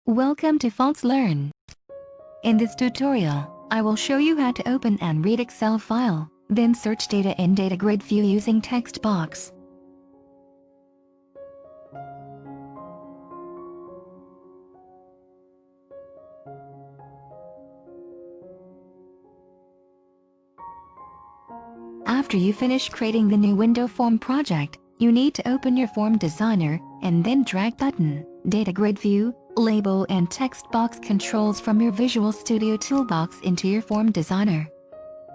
Welcome to Fox Learn. In this tutorial, I will show you how to open and read Excel file, then search data in Data Grid View using text box. After you finish creating the new window form project, you need to open your form designer and then drag button, Data Grid View, label and text box controls from your Visual Studio toolbox into your form designer.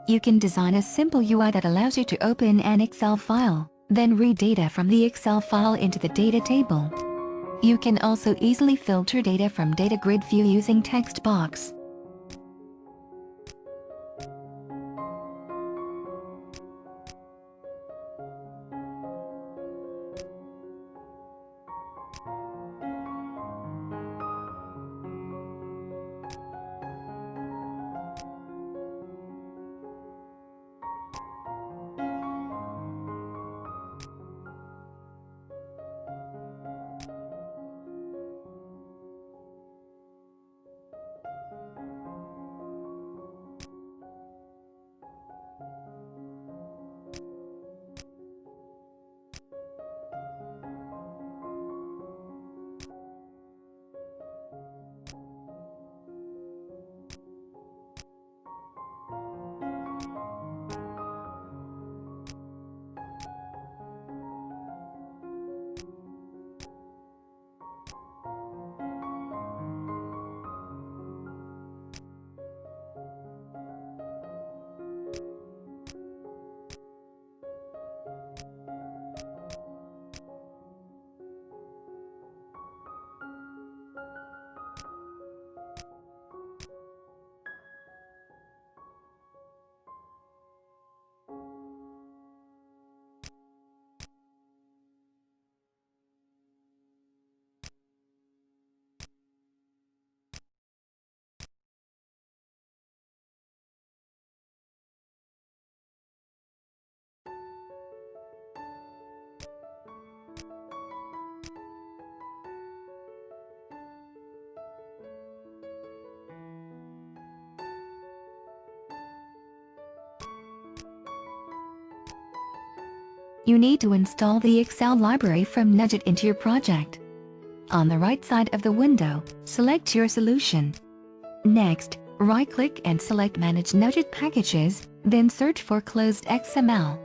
You can design a simple UI that allows you to open an Excel file, then read data from the Excel file into the data table. You can also easily filter data from Data Grid View using text box. You need to install the Excel library from Nudget into your project. On the right side of the window, select your solution. Next, right-click and select Manage Nudget Packages, then search for Closed XML.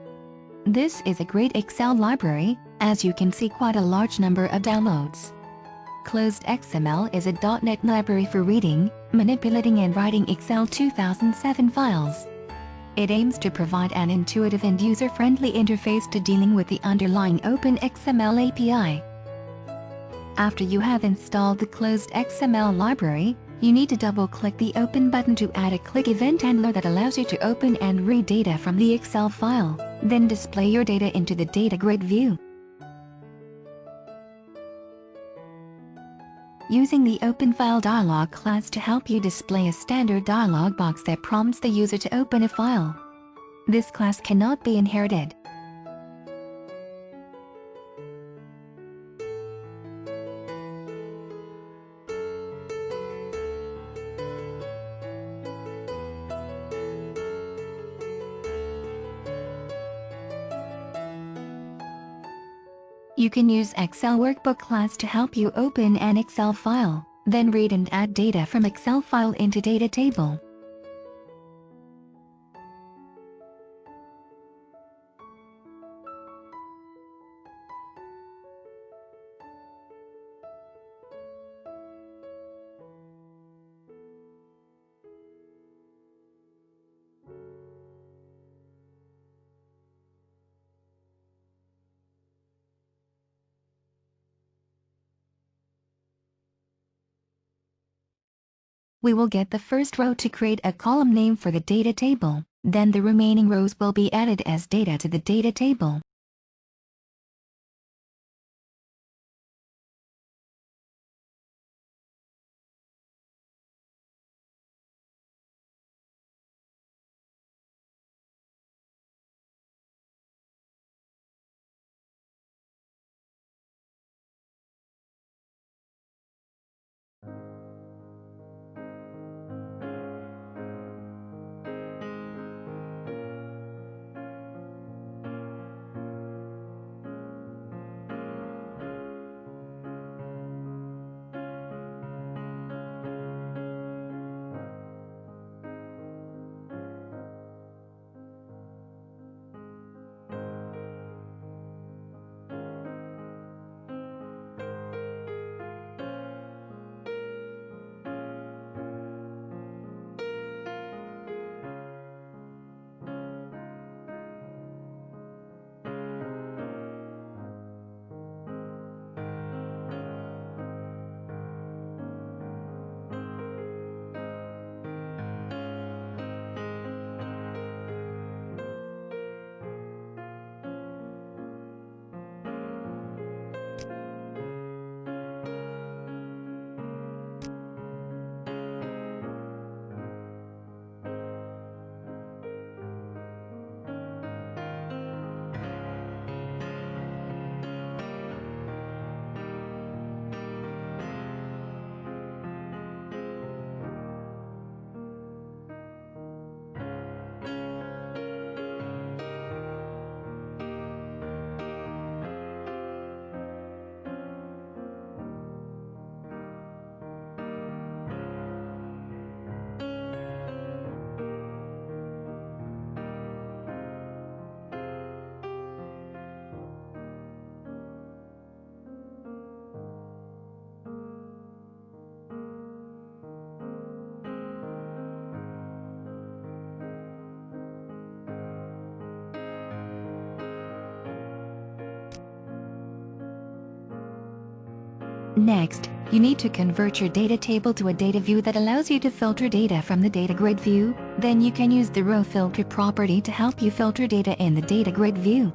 This is a great Excel library, as you can see quite a large number of downloads. Closed XML is a .NET library for reading, manipulating and writing Excel 2007 files. It aims to provide an intuitive and user-friendly interface to dealing with the underlying OpenXML API. After you have installed the Closed XML library, you need to double-click the Open button to add a quick event handler that allows you to open and read data from the Excel file, then display your data into the Data Grid view. Using the Open File dialog class to help you display a standard dialog box that prompts the user to open a file. This class cannot be inherited. You can use Excel Workbook class to help you open an Excel file, then read and add data from Excel file into data table. We will get the first row to create a column name for the data table, then the remaining rows will be added as data to the data table. Next, you need to convert your data table to a data view that allows you to filter data from the data grid view. Then you can use the row filter property to help you filter data in the data grid view.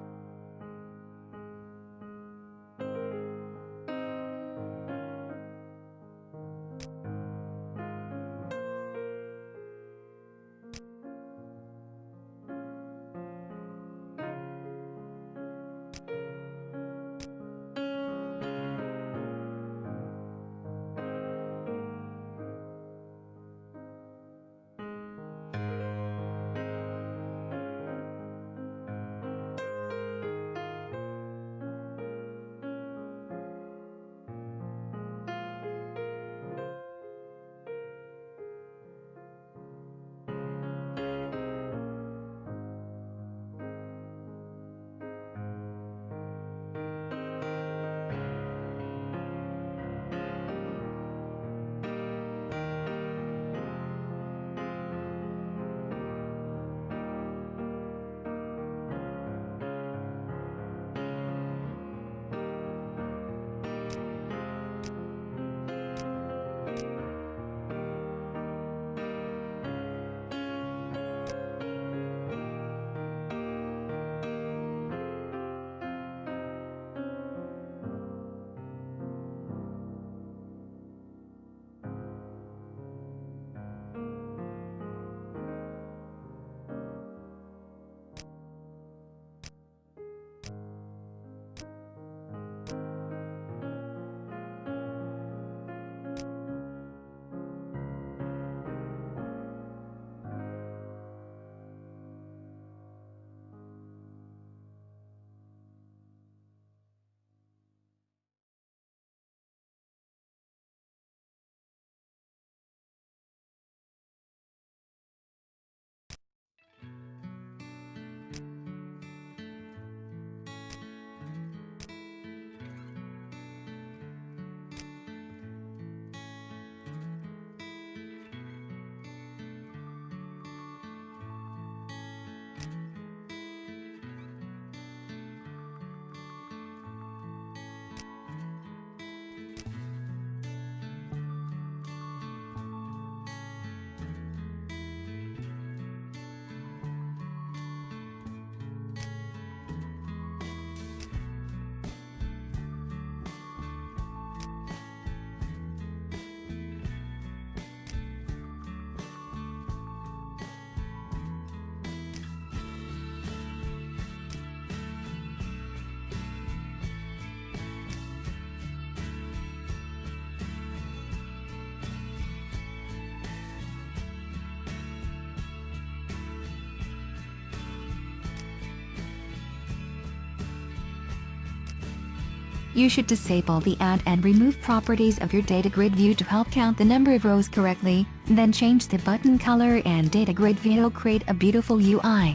You should disable the add and remove properties of your data grid view to help count the number of rows correctly, then change the button color and data grid view to create a beautiful UI.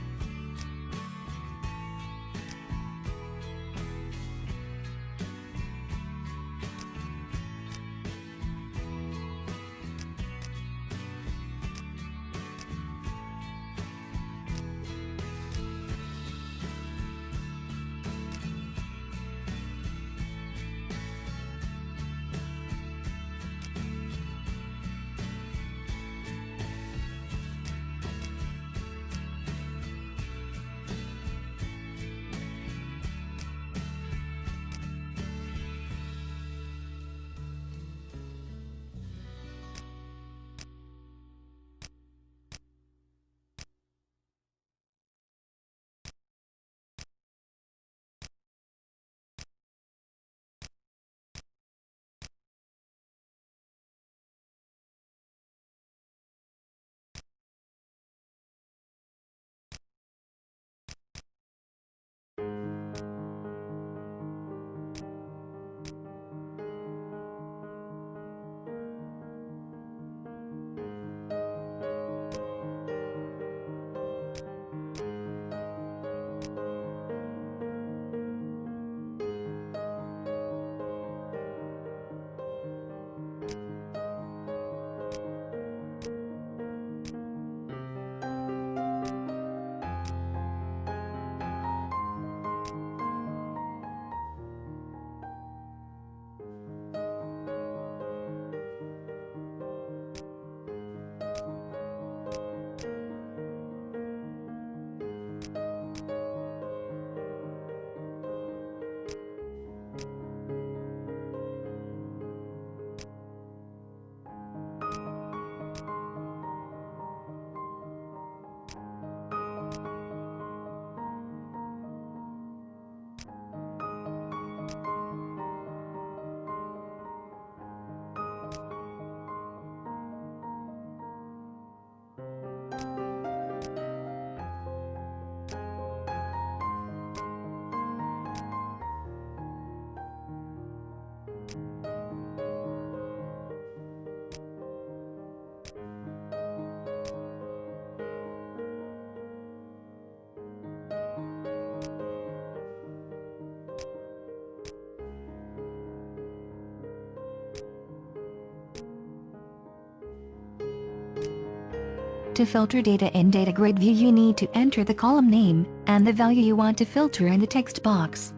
To filter data in Data Grid View, you need to enter the column name and the value you want to filter in the text box.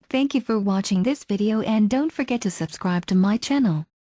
Thank you for watching this video and don't forget to subscribe to my channel.